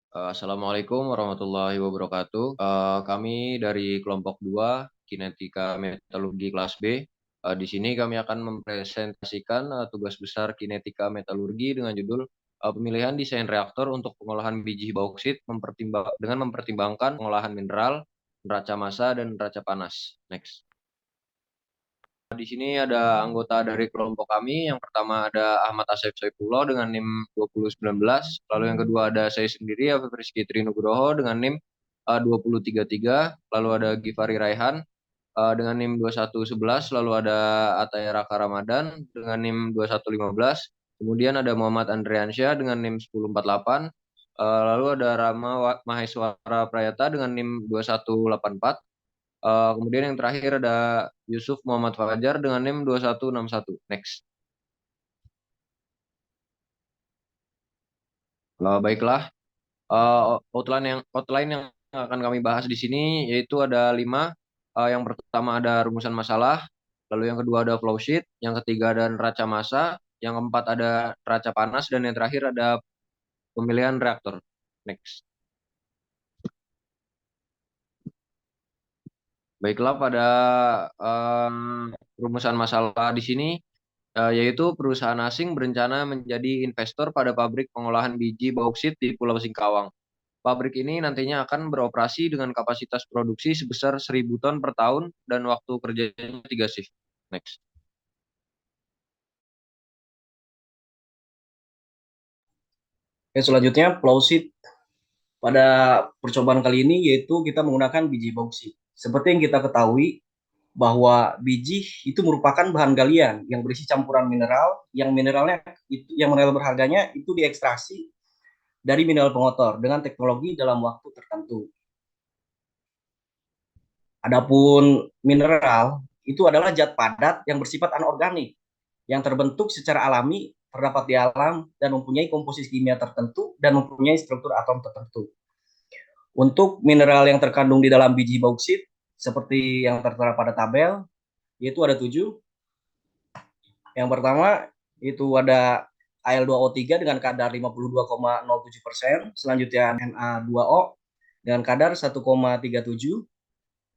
Assalamualaikum warahmatullahi wabarakatuh. Kami dari kelompok 2 Kinetika Metalurgi kelas B. Di sini kami akan mempresentasikan tugas besar Kinetika Metalurgi dengan judul pemilihan desain reaktor untuk pengolahan biji bauksit dengan mempertimbangkan pengolahan mineral, neraca massa, dan neraca panas. Next. Di sini ada anggota dari kelompok kami. Yang pertama ada Ahmad Asep Saifullah dengan NIM 2019. Lalu yang kedua ada saya sendiri, Afif Rizky Trinugroho dengan NIM 2033. Lalu ada Givari Raihan dengan NIM 2111. Lalu ada Ataya Raka Ramadan dengan NIM 2115. Kemudian ada Muhammad Andriansyah dengan NIM 1048. Lalu ada Rama Maheswara Prayata dengan NIM 2184. Kemudian yang terakhir ada Yusuf Muhammad Fajar dengan NIM 2161. Next. Baiklah, outline yang akan kami bahas di sini yaitu ada 5. Yang pertama ada rumusan masalah, lalu yang kedua ada flow sheet, yang ketiga ada neraca massa, yang keempat ada neraca panas, dan yang terakhir ada pemilihan reaktor. Next. Baiklah, pada rumusan masalah di sini yaitu perusahaan asing berencana menjadi investor pada pabrik pengolahan biji bauksit di Pulau Singkawang. Pabrik ini nantinya akan beroperasi dengan kapasitas produksi sebesar 1.000 ton per tahun dan waktu kerjanya 3 shift. Next. Oke, selanjutnya plausit pada percobaan kali ini yaitu kita menggunakan biji bauksit. Seperti yang kita ketahui bahwa biji itu merupakan bahan galian yang berisi campuran mineral, yang mineral berharganya itu diekstraksi dari mineral pengotor dengan teknologi dalam waktu tertentu. Adapun mineral itu adalah zat padat yang bersifat anorganik yang terbentuk secara alami, terdapat di alam dan mempunyai komposisi kimia tertentu dan mempunyai struktur atom tertentu. Untuk mineral yang terkandung di dalam biji bauksit, seperti yang tertera pada tabel, yaitu ada 7. Yang pertama, itu ada Al2O3 dengan kadar 52,07%, selanjutnya Na2O dengan kadar 1,37%,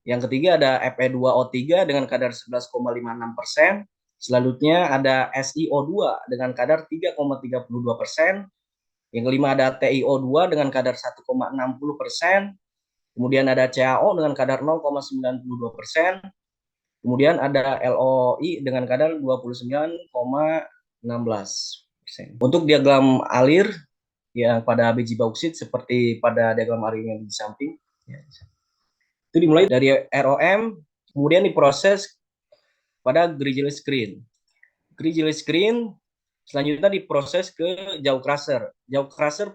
yang ketiga ada Fe2O3 dengan kadar 11,56%, selanjutnya ada SiO2 dengan kadar 3,32%, yang kelima ada TiO2 dengan kadar 1,60%, kemudian ada CaO dengan kadar 0,92%, kemudian ada LOI dengan kadar 29,16%. Untuk diagram alir yang pada biji bauksit seperti pada diagram alir yang di samping, itu dimulai dari ROM, kemudian diproses pada grizzly screen. Grizzly screen selanjutnya diproses ke jaw crusher. Jaw crusher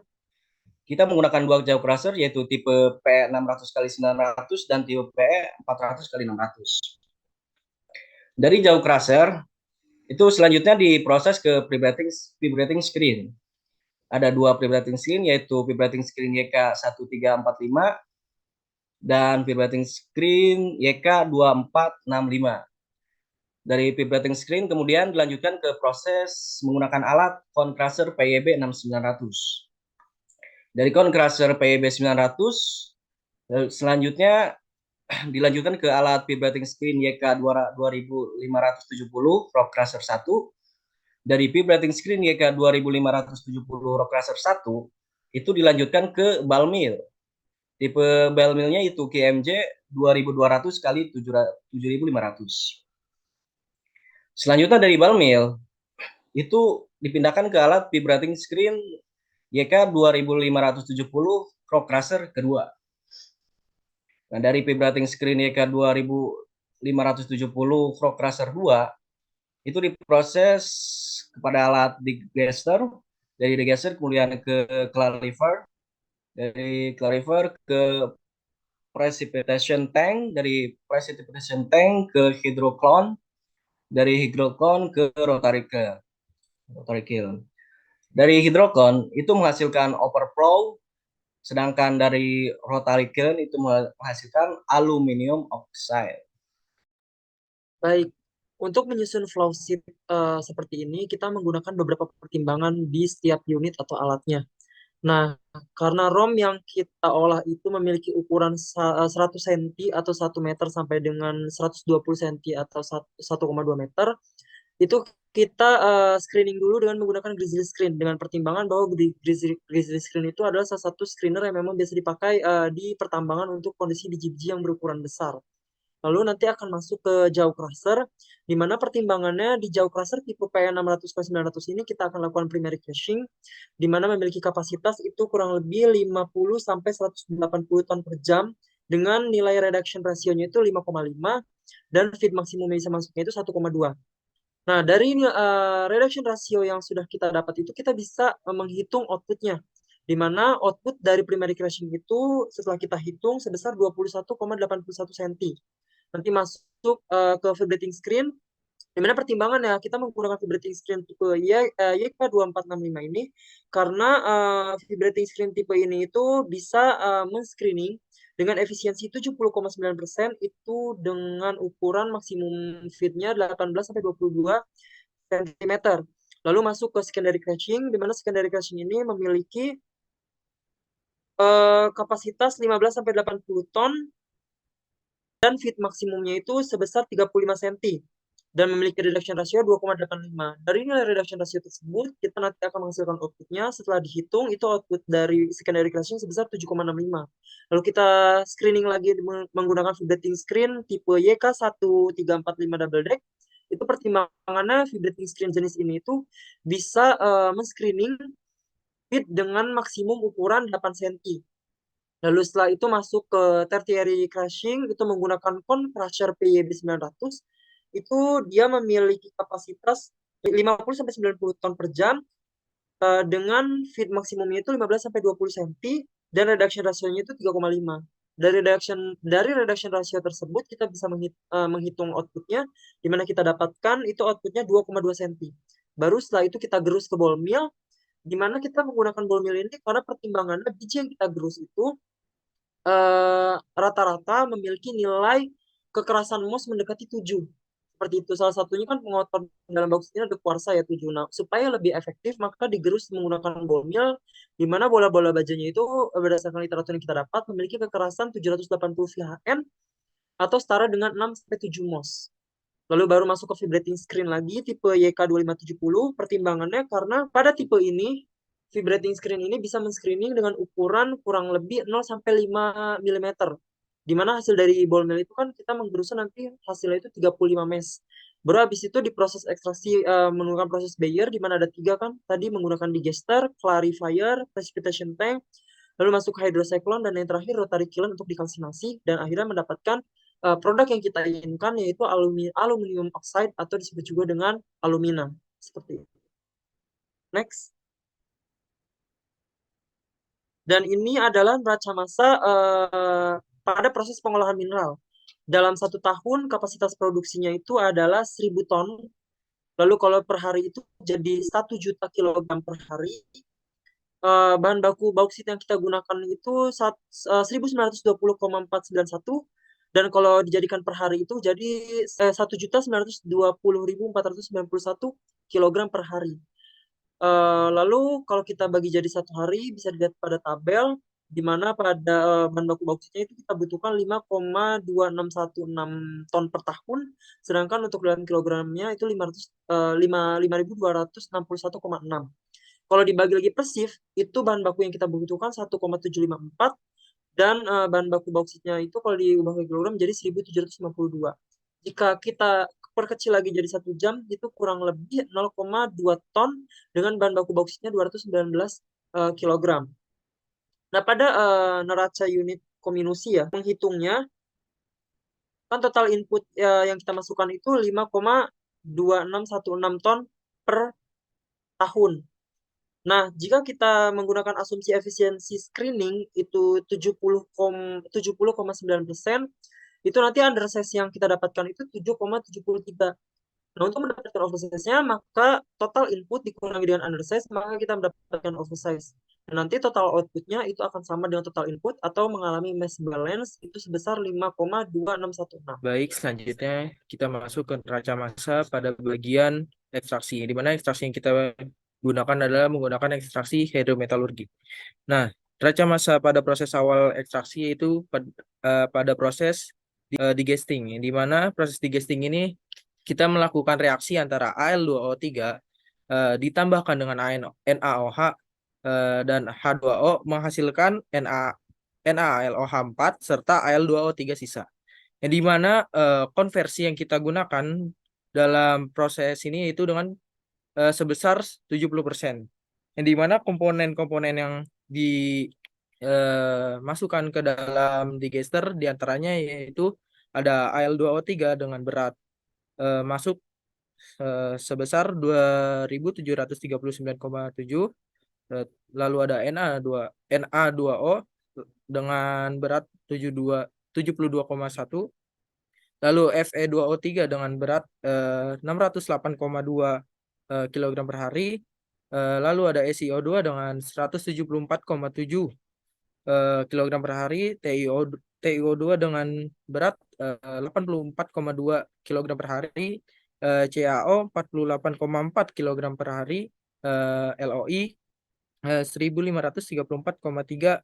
kita menggunakan 2 jaw crusher yaitu tipe P600x900 dan tipe P400x600. Dari jaw crusher itu selanjutnya diproses ke vibrating screen. Ada 2 vibrating screen yaitu vibrating screen YK1345 dan vibrating screen YK2465. Dari vibrating screen kemudian dilanjutkan ke proses menggunakan alat cone crusher PYB 6900. Dari cone crusher PYB 900 selanjutnya dilanjutkan ke alat vibrating screen YK 2570 rock crusher 1. Dari vibrating screen YK 2570 rock crusher 1 itu dilanjutkan ke ball mill. Tipe ball millnya itu KMJ 2200 kali 7500. Selanjutnya dari ball mill itu dipindahkan ke alat vibrating screen YK 2570 rock crusher kedua. Nah, dari vibrating screen YK 2570 rock crusher 2 itu diproses kepada alat digester, dari digester kemudian ke clarifier, dari clarifier ke precipitation tank, dari precipitation tank ke hydroclone, dari hydroclone ke rotary kiln. Dari hydroclone itu menghasilkan overflow, sedangkan dari rotary kiln itu menghasilkan aluminium oxide. Baik, untuk menyusun flow sheet seperti ini, kita menggunakan beberapa pertimbangan di setiap unit atau alatnya. Nah, karena ROM yang kita olah itu memiliki ukuran 100 cm atau 1 meter sampai dengan 120 cm atau 1,2 meter, itu kita screening dulu dengan menggunakan Grizzly Screen dengan pertimbangan bahwa Grizzly Screen itu adalah salah satu screener yang memang biasa dipakai di pertambangan untuk kondisi biji-biji yang berukuran besar. Lalu nanti akan masuk ke jaw crusher, di mana pertimbangannya di jaw crusher tipe P600 P900 ini kita akan lakukan primary crushing, di mana memiliki kapasitas itu kurang lebih 50 sampai 180 ton per jam dengan nilai reduction ratio-nya itu 5,5 dan feed maksimum yang bisa masuknya itu 1,2. Nah, dari reduction ratio yang sudah kita dapat itu kita bisa menghitung outputnya, di mana output dari primary crushing itu setelah kita hitung sebesar 21,81 cm. Nanti masuk ke vibrating screen, di mana pertimbangan ya kita menggunakan vibrating screen tipe YK2465 ini karena vibrating screen tipe ini itu bisa men-screening dengan efisiensi 70,9% itu dengan ukuran maksimum feednya 18 sampai 22 cm. Lalu masuk ke secondary crushing, di mana secondary crushing ini memiliki kapasitas 15 sampai 80 ton dan feed maksimumnya itu sebesar 35 cm dan memiliki reduction ratio 2,85. Dari nilai reduction ratio tersebut, kita nanti akan menghasilkan outputnya. Setelah dihitung, itu output dari secondary crushing sebesar 7,65. Lalu kita screening lagi menggunakan vibrating screen tipe YK1345 double deck. Itu pertimbangannya vibrating screen jenis ini itu bisa men-screening feed dengan maksimum ukuran 8 cm. Lalu setelah itu masuk ke tertiary crushing, itu menggunakan cone crusher PYB 900. Itu dia memiliki kapasitas 50-90 ton per jam dengan feed maksimumnya itu 15-20 cm dan reduction ratio-nya itu 3,5. Dari reduction ratio tersebut kita bisa menghitung outputnya, di mana kita dapatkan itu outputnya 2,2 cm. Baru setelah itu kita gerus ke ball mill, di mana kita menggunakan ball mill ini karena pertimbangannya biji yang kita gerus itu rata-rata memiliki nilai kekerasan MOS mendekati 7. Seperti itu. Salah satunya kan pengotor dalam bauksit ini ada kuarsa ya 7. Nah, supaya lebih efektif maka digerus menggunakan ball mill, di mana bola-bola bajanya itu berdasarkan literatur yang kita dapat memiliki kekerasan 780 VHN atau setara dengan 6-7 MOS. Lalu baru masuk ke vibrating screen lagi tipe YK2570. Pertimbangannya karena pada tipe ini vibrating screen ini bisa men-screening dengan ukuran kurang lebih 0 sampai 5 mm. Di mana hasil dari ball mill itu kan kita menggerusnya nanti hasilnya itu 35 mesh. Baru habis itu diproses ekstraksi menggunakan proses Bayer di mana ada 3 kan. Tadi menggunakan digester, clarifier, precipitation tank, lalu masuk hydrocyclone dan yang terakhir rotary kiln untuk dikalsinasi dan akhirnya mendapatkan produk yang kita inginkan yaitu aluminium oxide atau disebut juga dengan alumina. Seperti itu. Next. Dan ini adalah neraca massa pada proses pengolahan mineral. Dalam 1 tahun kapasitas produksinya itu adalah 1.000 ton. Lalu kalau per hari itu jadi 1 juta kilogram per hari. Bahan baku bauksit yang kita gunakan itu 1920,491 dan kalau dijadikan per hari itu jadi 1.920.491 kilogram per hari. Lalu kalau kita bagi jadi 1 hari bisa dilihat pada tabel di mana pada bahan baku bauksit itu kita butuhkan 5,2616 ton per tahun, sedangkan untuk dalam kilogramnya itu 5.261,6. Kalau dibagi lagi per shift, itu bahan baku yang kita butuhkan 1,754 dan bahan baku bauksitnya itu kalau diubah ke kilogram jadi 1.752. Jika kita perkecil lagi jadi 1 jam, itu kurang lebih 0,2 ton dengan bahan baku bauksitnya 219 kilogram. Nah, pada neraca unit kominusi ya, menghitungnya kan total input yang kita masukkan itu 5,2616 ton per tahun. Nah, jika kita menggunakan asumsi efisiensi screening itu 70,9%, itu nanti undersize yang kita dapatkan itu 7,73. Nah, untuk mendapatkan oversize-nya, maka total input dikurangi dengan undersize, maka kita mendapatkan oversize. Dan nanti total output-nya itu akan sama dengan total input atau mengalami mass balance itu sebesar 5,2616. Baik, selanjutnya kita masuk ke neraca massa pada bagian ekstraksi, di mana ekstraksi yang kita gunakan adalah menggunakan ekstraksi hidrometalurgi. Nah, neraca massa pada proses awal ekstraksi yaitu pada proses digesting, di mana proses digesting ini kita melakukan reaksi antara Al2O3 ditambahkan dengan NaOH dan H2O menghasilkan NaAlOH4 serta Al2O3 sisa. Yang di mana konversi yang kita gunakan dalam proses ini itu dengan sebesar 70%. Yang di mana komponen-komponen yang dimasukkan ke dalam digester diantaranya yaitu ada Al2O3 dengan berat masuk sebesar 2739,7, lalu ada Na2O dengan berat 72,1, lalu Fe2O3 dengan berat 608,2 kg per hari, lalu ada SiO2 dengan 174,7 kg per hari, TiO2 dengan berat 84,2 kg per hari, CaO 48,4 kg per hari, LOI 1534,3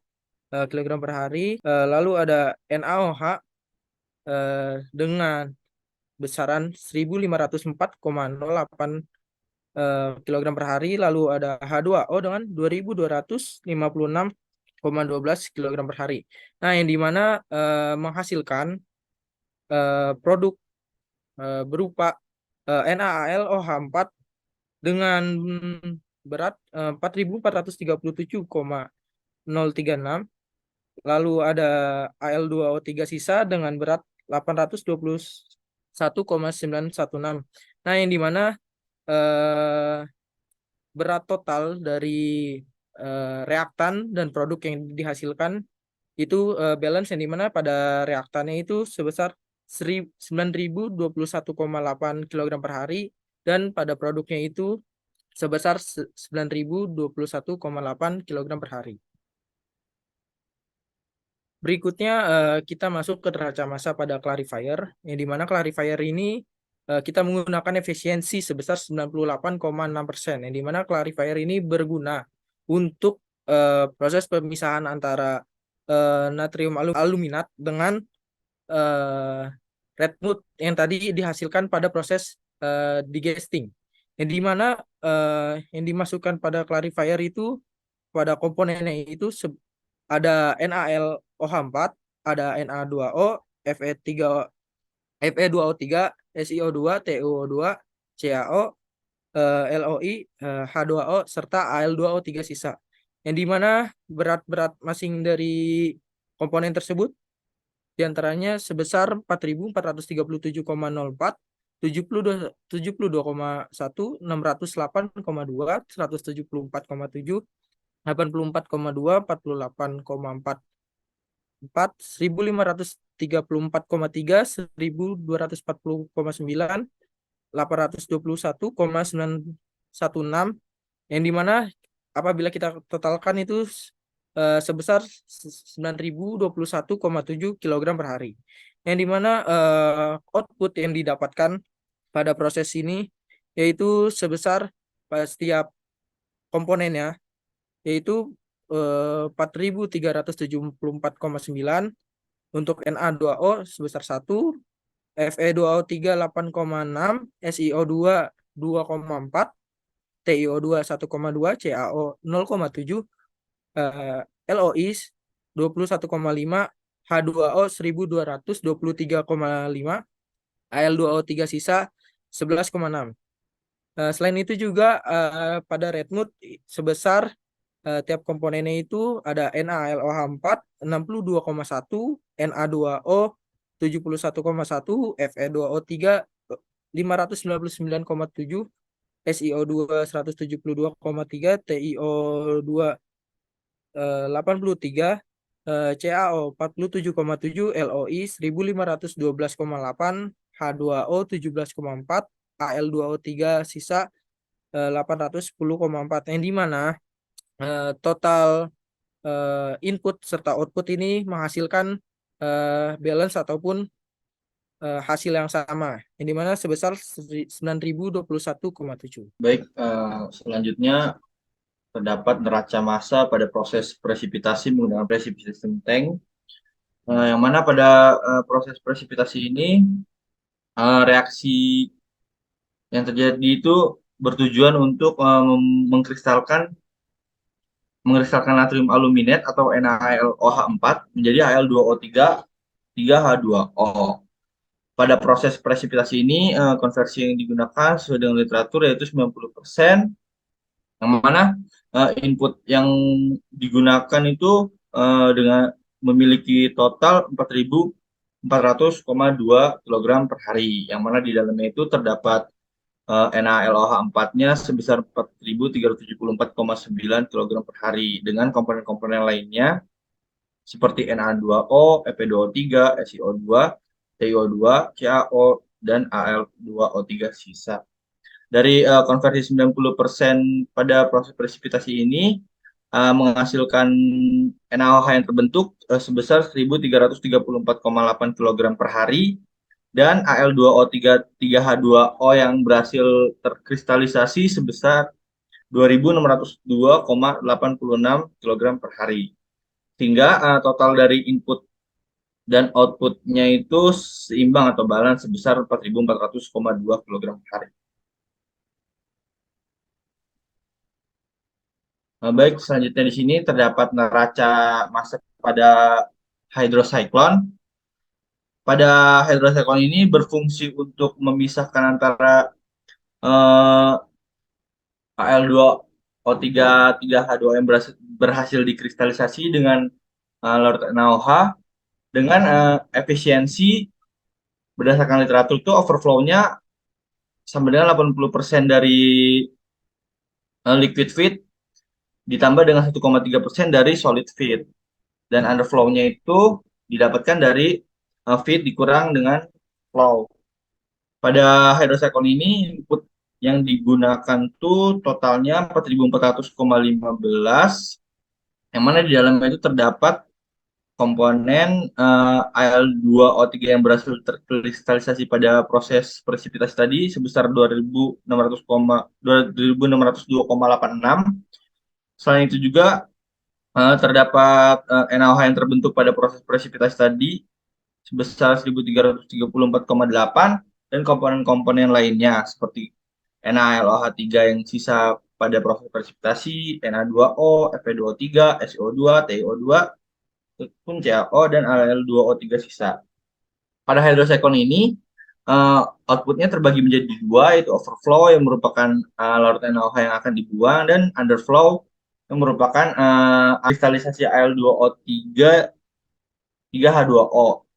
kg per hari, lalu ada NaOH dengan besaran 1504,08 kg per hari, lalu ada H2O dengan 2256,12 kg per hari. Nah, yang dimana menghasilkan produk berupa NaAlOH4 dengan berat 4437,036, lalu ada Al2O3 sisa dengan berat 821,916. Nah, yang dimana berat total dari reaktan dan produk yang dihasilkan itu balance, yang dimana pada reaktannya itu sebesar 9.021,8 kg per hari dan pada produknya itu sebesar 9.021,8 kg per hari. Berikutnya kita masuk ke neraca massa pada clarifier, yang dimana clarifier ini kita menggunakan efisiensi sebesar 98,6%, yang dimana clarifier ini berguna untuk proses pemisahan antara natrium aluminat dengan red mud yang tadi dihasilkan pada proses digesting, yang dimana yang dimasukkan pada clarifier itu pada komponennya itu ada NaLOH4, ada Na2O, Fe2O3, SiO2, TiO2, CaO, LOI, H2O, serta Al2O3 sisa. Yang dimana berat-berat masing dari komponen tersebut diantaranya sebesar 4.437,04, 72,1, 608,2, 174,7, 84,2, 48,4, 1.534,3, 1.240,9, 821,916, yang dimana apabila kita totalkan itu sebesar 9.021,7 kg per hari, yang dimana output yang didapatkan pada proses ini yaitu sebesar pada setiap komponennya yaitu 4.374,9 untuk Na2O sebesar 1, Fe2O3 8,6, SiO2 2,4, TiO2 1,2, CaO 0,7, LOI 21,5, H2O 1.223,5, Al2O3 sisa 11,6. Selain itu juga pada red mud sebesar tiap komponennya itu ada NaLOH4 62,1, Na2O 71,1, Fe2O3 599,7, SiO2 172,3, TiO2 83, CaO 47,7, LOI 1512,8, H2O 17,4, Al2O3 sisa 810,4, yang dimana total input serta output ini menghasilkan balance ataupun hasil yang sama, yang dimana sebesar 9.021,7. Baik, selanjutnya terdapat neraca massa pada proses presipitasi menggunakan precipitation tank, yang mana pada proses presipitasi ini reaksi yang terjadi itu bertujuan untuk mengkristalkan natrium aluminat atau NaLOH4 menjadi Al2O3 3H2O. Pada proses presipitasi ini, konversi yang digunakan sesuai dengan literatur yaitu 90%, yang mana input yang digunakan itu dengan memiliki total 4.400,2 kg per hari, yang mana di dalamnya itu terdapat NaLOH4-nya sebesar 4.374,9 kg per hari dengan komponen-komponen lainnya seperti Na2O, Fe2O3, SiO2, TiO2, CaO, dan Al2O3 sisa. Dari konversi 90% pada proses presipitasi ini menghasilkan NaOH yang terbentuk sebesar 1.334,8 kg per hari dan Al2O3 3H2O yang berhasil terkristalisasi sebesar 2.602,86 kg per hari. Sehingga total dari input dan outputnya itu seimbang atau balance sebesar 4.400,2 kg per hari. Baik, selanjutnya di sini terdapat neraca massa pada hydrocyclone. Pada hydrocyclone ini berfungsi untuk memisahkan antara Al2O3 3H2O yang berhasil dikristalisasi dengan larut NaOH dengan efisiensi berdasarkan literatur itu overflow-nya sama dengan 80% dari liquid feed ditambah dengan 1,3% dari solid feed, dan underflow-nya itu didapatkan dari feed dikurang dengan flow. Pada hydrocyclone ini input yang digunakan tuh totalnya 4.400,15, yang mana di dalamnya itu terdapat komponen Al2O3 yang berhasil terkristalisasi pada proses presipitasi tadi sebesar 2.602,86. Selain itu juga terdapat NaOH yang terbentuk pada proses presipitasi tadi sebesar 1.334,8 dan komponen-komponen lainnya seperti NaLOH3 yang sisa pada proses presipitasi, Na2O, Fe2O3, SiO2, TiO2, pun CaO, dan Al2O3 sisa. Pada hydrocyclone ini outputnya terbagi menjadi dua, yaitu overflow yang merupakan larut NaOH yang akan dibuang, dan underflow yang merupakan kristalisasi Al2O3 3H2O,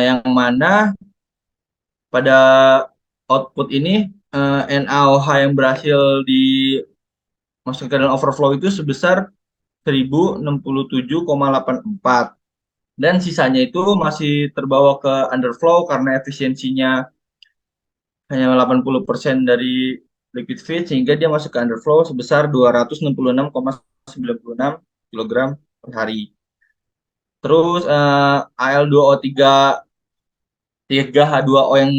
yang mana pada output ini NaOH yang berhasil dimasukkan dalam overflow itu sebesar 1067,84, dan sisanya itu masih terbawa ke underflow karena efisiensinya hanya 80% dari liquid feed, sehingga dia masuk ke underflow sebesar 266,96 kg per hari. Terus Al2O3 3H2O yang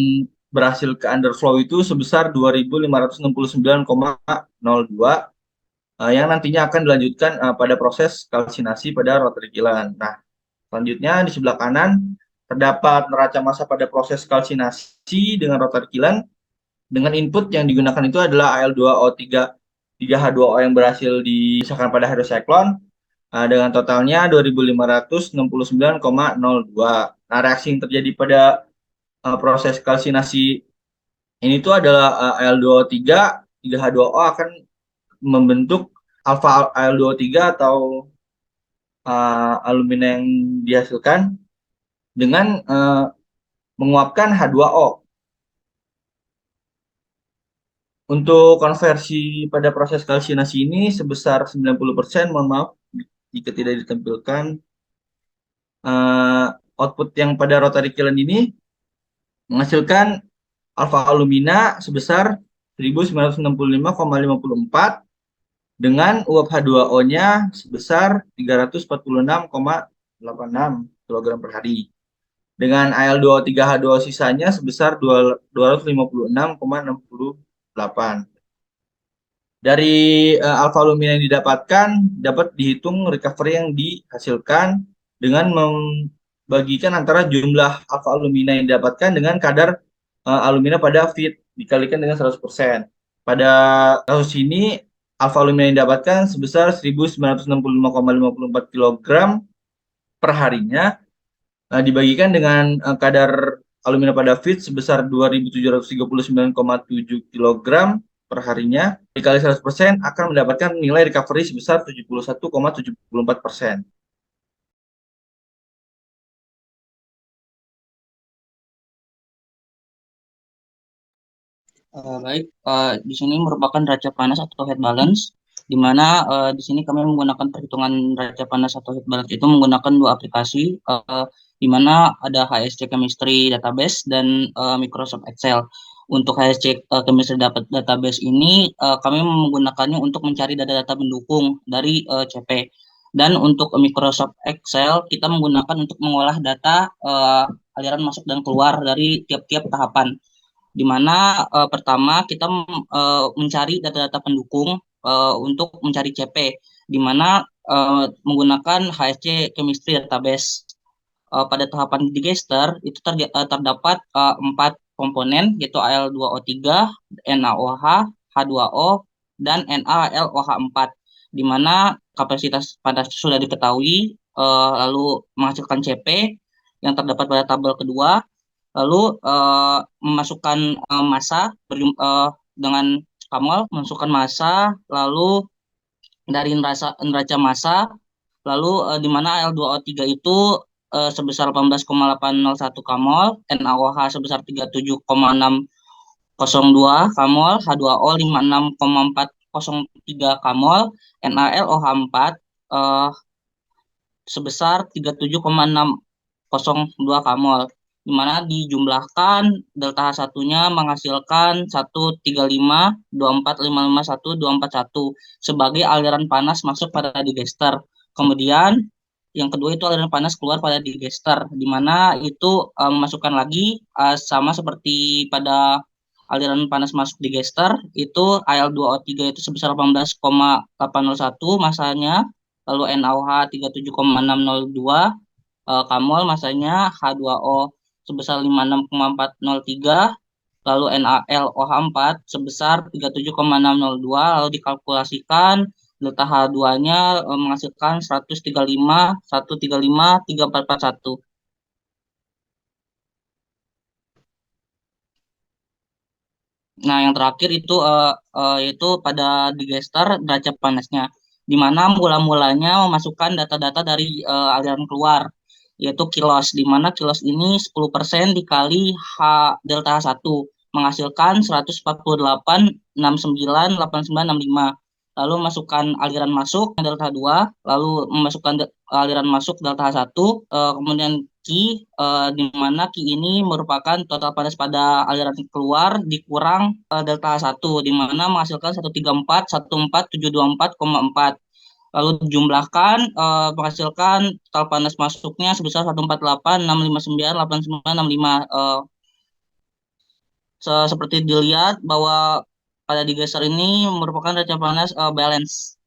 berhasil ke underflow itu sebesar 2.569,02, yang nantinya akan dilanjutkan pada proses kalsinasi pada rotary kiln. Nah, selanjutnya di sebelah kanan terdapat neraca massa pada proses kalsinasi dengan rotary kiln. Dengan input yang digunakan itu adalah Al2O3 3H2O yang berhasil dipisahkan pada hydrocyclone dengan totalnya 2.569,02. Nah, reaksi yang terjadi pada proses kalsinasi ini tuh adalah Al2O3 3H2O akan membentuk alfa Al2O3 atau alumina yang dihasilkan dengan menguapkan H2O. Untuk konversi pada proses kalsinasi ini sebesar 90%, mohon maaf jika tidak ditampilkan. Output yang pada rotary kiln ini menghasilkan alfa alumina sebesar 1965,54 dengan uap H2O-nya sebesar 346,86 kg per hari. dengan Al2O3H2O sisanya sebesar 256,68. Dari alfa alumina yang didapatkan, dapat dihitung recovery yang dihasilkan dengan membagikan antara jumlah alfa alumina yang didapatkan dengan kadar alumina pada feed dikalikan dengan 100%. Pada kasus ini, alfa alumina yang didapatkan sebesar 1965,54 kg per harinya, dibagikan dengan kadar alumina pada feed sebesar 2.739,7 kg per harinya, dikali 100% akan mendapatkan nilai recovery sebesar 71,74%. Baik, di sini merupakan neraca panas atau heat balance, di mana di sini kami menggunakan perhitungan neraca panas atau heat balance itu menggunakan dua aplikasi, di mana ada HSC Chemistry Database dan Microsoft Excel. Untuk HSC Chemistry Database ini kami menggunakannya untuk mencari data-data pendukung dari CP. Dan untuk Microsoft Excel kita menggunakan untuk mengolah data aliran masuk dan keluar dari tiap-tiap tahapan, di mana pertama kita mencari data-data pendukung untuk mencari CP, di mana menggunakan HSC Chemistry Database. Pada tahapan digester itu terdapat 4 komponen, yaitu Al2O3, NaOH, H2O, dan NaLOH4, di mana kapasitas panas sudah diketahui, lalu menghasilkan CP yang terdapat pada tabel kedua, lalu memasukkan massa dengan Kamal memasukkan massa, lalu dari neraca massa, lalu di mana Al2O3 itu sebesar 18,801 kamol, NaOH sebesar 37,602 kamol, H2O 56,403 kamol, NaLOH4 sebesar 37,602 kamol, di mana dijumlahkan delta H1-nya menghasilkan 13524551241 sebagai aliran panas masuk pada digester. Kemudian yang kedua itu aliran panas keluar pada digester, di mana itu memasukkan lagi sama seperti pada aliran panas masuk digester, itu Al2O3 itu sebesar 18,801 masanya, lalu NaOH 37,602 kamol masanya, H2O sebesar 56,403, lalu NaLOH4 sebesar 37,602, lalu dikalkulasikan delta H2-nya menghasilkan 135,135,3441. Nah, yang terakhir itu yaitu pada digester neraca panasnya, di mana mula-mulanya memasukkan data-data dari aliran keluar, yaitu kilos, di mana kilos ini 10% dikali delta H1 menghasilkan 148,69,89,65. Lalu masukkan aliran masuk delta 2, lalu memasukkan aliran masuk delta H1, kemudian Q, di mana Q ini merupakan total panas pada aliran keluar dikurang delta H1, di mana menghasilkan 134,14724,4. Lalu dijumlahkan menghasilkan total panas masuknya sebesar 148,659,89,65. Seperti dilihat bahwa pada digester ini merupakan neraca panas balance.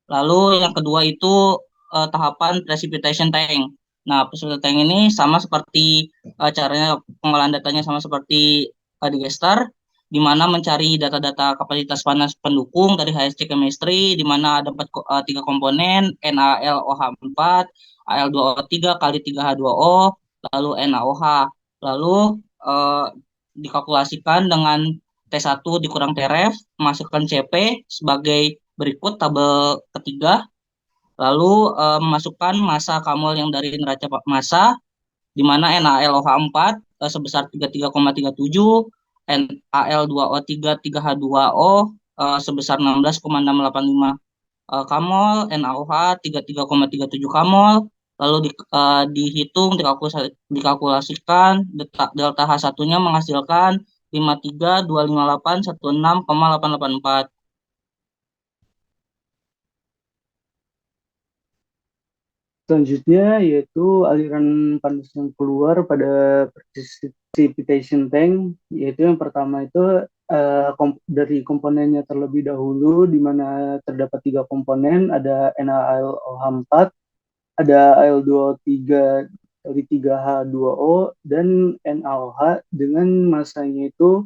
Lalu yang kedua itu tahapan precipitation tank. Nah, precipitation tank ini sama seperti caranya pengolahan datanya sama seperti digester, di mana mencari data-data kapasitas panas pendukung dari HSC Chemistry, di mana ada 3 komponen, NaLOH4, Al2O3 kali 3H2O, lalu NaOH. Lalu dikalkulasikan dengan T1 dikurang Tref, masukkan CP sebagai berikut tabel ketiga, lalu masukkan massa kamol yang dari neraca massa, di mana NaLOH4 sebesar 33,37, NaL2O3 3H2O sebesar 16,685 kamol, NaOH 33,37 kamol, lalu dihitung dikalkulasikan delta H1-nya menghasilkan 53,258,16,884. Selanjutnya yaitu aliran panas yang keluar pada precipitation tank, yaitu yang pertama itu dari komponennya terlebih dahulu, di mana terdapat 3 komponen, ada NaOH4, ada Al2O3 dari 3H2O, dan NaOH dengan masanya itu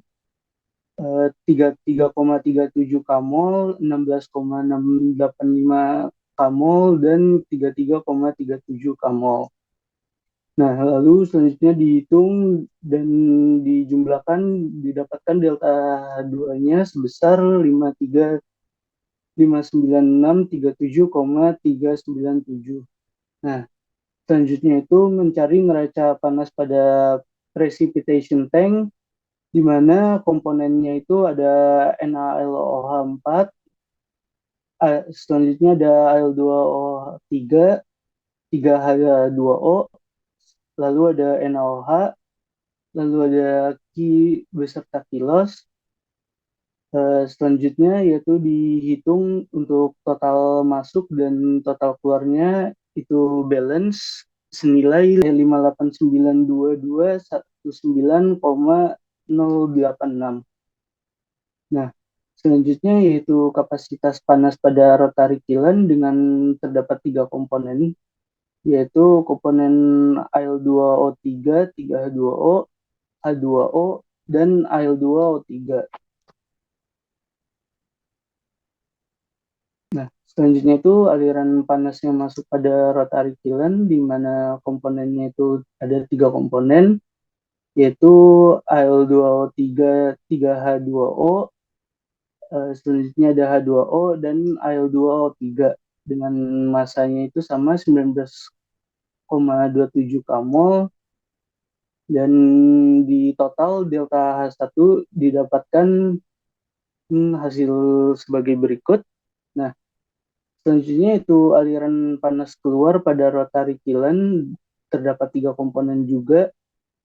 33,37 kamol, 16,685 kamol, dan 33,37 kamol. Nah, lalu selanjutnya dihitung dan dijumlahkan, didapatkan delta H2-nya sebesar 5959637,397. Nah, selanjutnya itu mencari neraca panas pada precipitation tank, di mana komponennya itu ada NaLOH4, selanjutnya ada Al2O3, 3H2O, lalu ada NaOH, lalu ada Ki beserta kilos. Selanjutnya yaitu dihitung untuk total masuk dan total keluarnya itu balance senilai 5892219,086. Nah, selanjutnya yaitu kapasitas panas pada rotary kiln dengan terdapat 3 komponen, yaitu komponen Al2O3, 3H2O, H2O, dan Al2O3. Nah, selanjutnya itu aliran panas yang masuk pada rotary kiln, di mana komponennya itu ada 3 komponen, yaitu Al2O3, 3H2O, selanjutnya ada H2O, dan Al2O3 dengan masanya itu sama 19,27 kamol, dan di total delta H1 didapatkan hasil sebagai berikut. Nah, selanjutnya itu aliran panas keluar pada rotary kiln terdapat 3 komponen juga,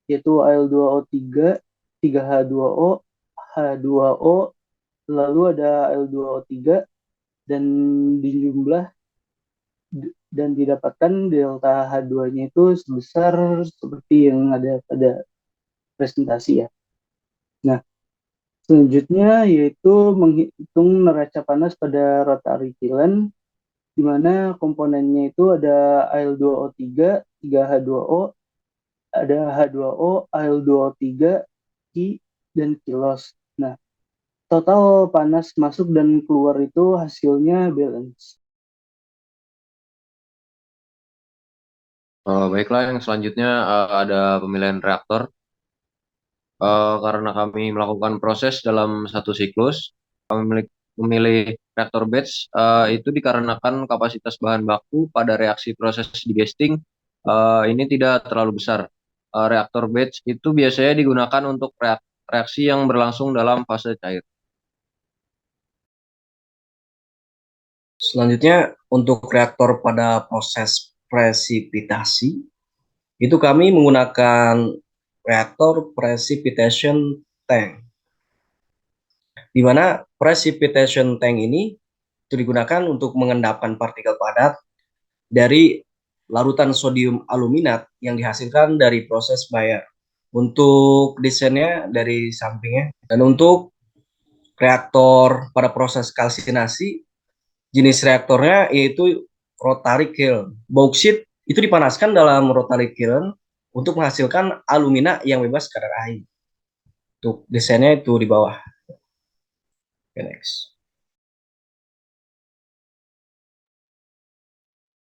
yaitu Al2O3, 3H2O, H2O, lalu ada Al2O3, dan dijumlah dan didapatkan delta H2-nya itu sebesar seperti yang ada pada presentasi ya. Nah, selanjutnya yaitu menghitung neraca panas pada rotary kiln, di mana komponennya itu ada Al2O3, 3H2O, ada H2O, Al2O3, Ki, dan kilos. Nah, total panas masuk dan keluar itu hasilnya balance. Baiklah, yang selanjutnya ada pemilihan reaktor. Karena kami melakukan proses dalam satu siklus, kami memilih reaktor batch itu dikarenakan kapasitas bahan baku pada reaksi proses digesting ini tidak terlalu besar. Reaktor batch itu biasanya digunakan untuk reaksi yang berlangsung dalam fase cair. Selanjutnya untuk reaktor pada proses presipitasi, itu kami menggunakan reaktor precipitation tank, di mana precipitation tank ini itu digunakan untuk mengendapkan partikel padat dari larutan sodium aluminat yang dihasilkan dari proses Maillard. Untuk desainnya dari sampingnya, dan untuk reaktor pada proses kalsinasi, jenis reaktornya yaitu rotary kiln. Bauksit itu dipanaskan dalam rotary kiln untuk menghasilkan alumina yang bebas kadar air. Untuk desainnya itu di bawah. Okay, next.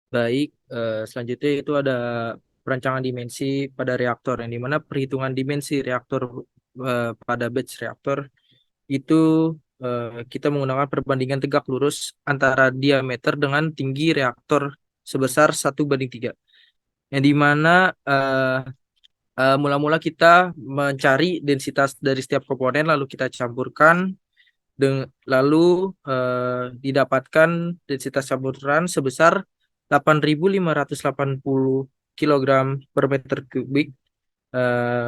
Baik, selanjutnya itu ada perancangan dimensi pada reaktor, yang dimana perhitungan dimensi reaktor pada batch reaktor itu kita menggunakan perbandingan tegak lurus antara diameter dengan tinggi reaktor sebesar 1:3, yang dimana mula-mula kita mencari densitas dari setiap komponen, lalu kita campurkan, lalu didapatkan densitas campuran sebesar 8.580 kg per meter kubik,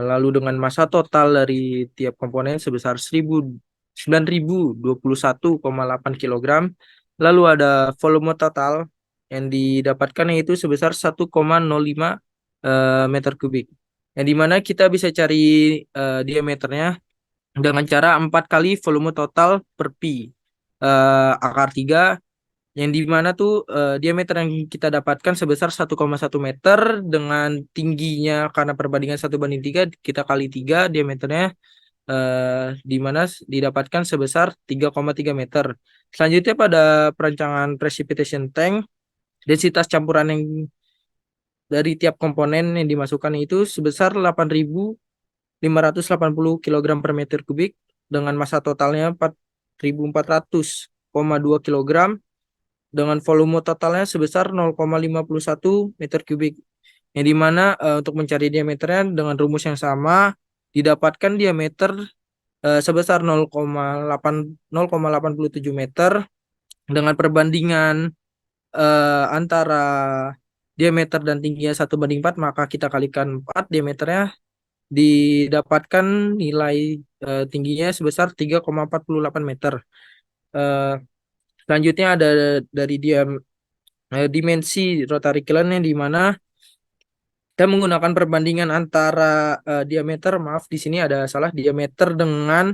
lalu dengan massa total dari tiap komponen sebesar 9.021,8 kg, lalu ada volume total yang didapatkan yaitu sebesar 1,05 meter kubik. Yang dimana kita bisa cari diameternya dengan cara 4 kali volume total per pi akar 3, yang dimana tuh diameter yang kita dapatkan sebesar 1,1 meter dengan tingginya karena perbandingan 1:3 kita kali 3 diameternya di mana didapatkan sebesar 3,3 meter. Selanjutnya pada perancangan precipitation tank, densitas campuran yang dari tiap komponen yang dimasukkan itu sebesar 8.580 kg per meter kubik dengan massa totalnya 4.400,2 kg dengan volume totalnya sebesar 0,51 meter kubik. Yang dimana untuk mencari diameternya dengan rumus yang sama didapatkan diameter sebesar 0,87 meter dengan perbandingan antara diameter dan tingginya 1:4, maka kita kalikan 4 diameternya didapatkan nilai tingginya sebesar 3,48 meter. Selanjutnya ada dari dimensi rotary kiln yang dimana kita menggunakan perbandingan antara diameter, maaf di sini ada salah, diameter dengan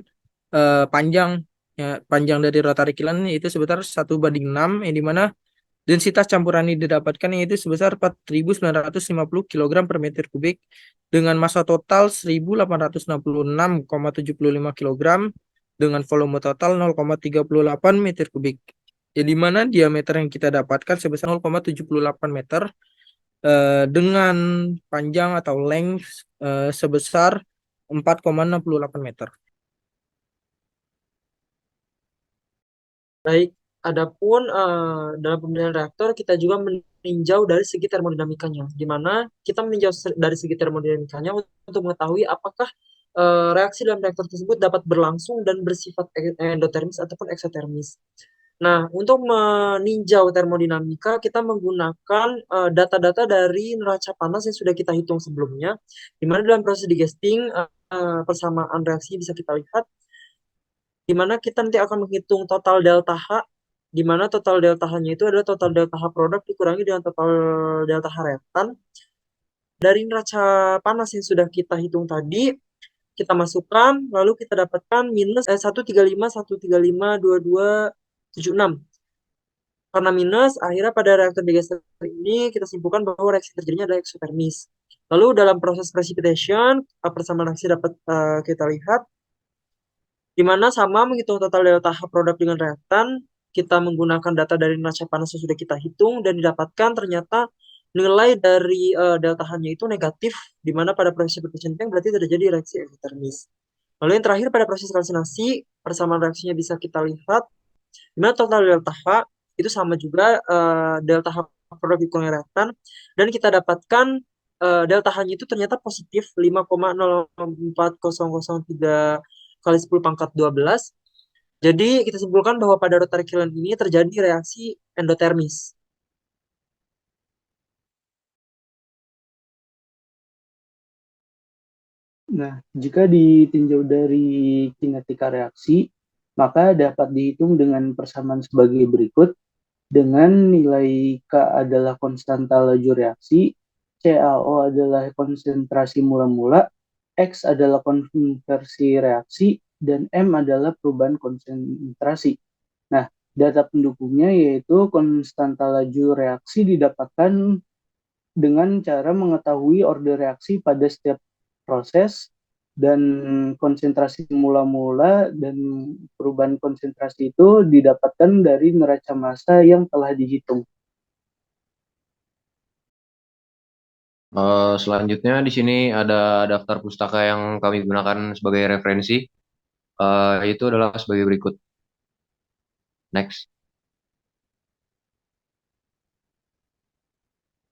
panjang, ya, panjang dari rotary kiln itu sebesar 1:6, yang dimana densitas campuran ini didapatkan yaitu sebesar 4.950 kg per meter kubik dengan massa total 1.866,75 kg dengan volume total 0,38 meter kubik. Jadi mana diameter yang kita dapatkan sebesar 0,78 meter dengan panjang atau length sebesar 4,68 meter. Baik, adapun dalam pemilihan reaktor kita juga meninjau dari segi termodinamikanya, di mana kita meninjau dari segi termodinamikanya untuk mengetahui apakah reaksi dalam reaktor tersebut dapat berlangsung dan bersifat endotermis ataupun eksotermis. Nah, untuk meninjau termodinamika, kita menggunakan data-data dari neraca panas yang sudah kita hitung sebelumnya, di mana dalam proses digesting persamaan reaksi bisa kita lihat, di mana kita nanti akan menghitung total delta H, di mana total delta H-nya itu adalah total delta H produk dikurangi dengan total delta H reaktan. Dari neraca panas yang sudah kita hitung tadi, kita masukkan, lalu kita dapatkan minus 135,135,2276. Karena minus, akhirnya pada reaktor digester ini kita simpulkan bahwa reaksi terjadinya adalah eksotermis. Lalu dalam proses precipitation, persamaan reaksi dapat kita lihat, di mana sama menghitung total delta H produk dengan reaktan, kita menggunakan data dari neraca panas yang sudah kita hitung, dan didapatkan ternyata nilai dari delta H-nya itu negatif, di mana pada proses precipitation tank berarti terjadi reaksi eksotermis. Lalu yang terakhir pada proses kalsinasi, persamaan reaksinya bisa kita lihat, di mana total delta H itu sama juga delta H produk dikurangi reaktan, dan kita dapatkan delta H-nya itu ternyata positif 5,04003 kali 10 pangkat 12. Jadi kita simpulkan bahwa pada rotary kiln ini terjadi reaksi endotermis. Nah, jika ditinjau dari kinetika reaksi, maka dapat dihitung dengan persamaan sebagai berikut, dengan nilai K adalah konstanta laju reaksi, CaO adalah konsentrasi mula-mula, X adalah konversi reaksi, dan M adalah perubahan konsentrasi. Nah, data pendukungnya yaitu konstanta laju reaksi didapatkan dengan cara mengetahui order reaksi pada setiap proses, dan konsentrasi mula-mula dan perubahan konsentrasi itu didapatkan dari neraca massa yang telah dihitung. Selanjutnya di sini ada daftar pustaka yang kami gunakan sebagai referensi. Itu adalah sebagai berikut. Next.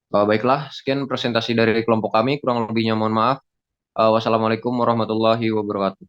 Baiklah, sekian presentasi dari kelompok kami. Kurang lebihnya mohon maaf. Wassalamualaikum warahmatullahi wabarakatuh.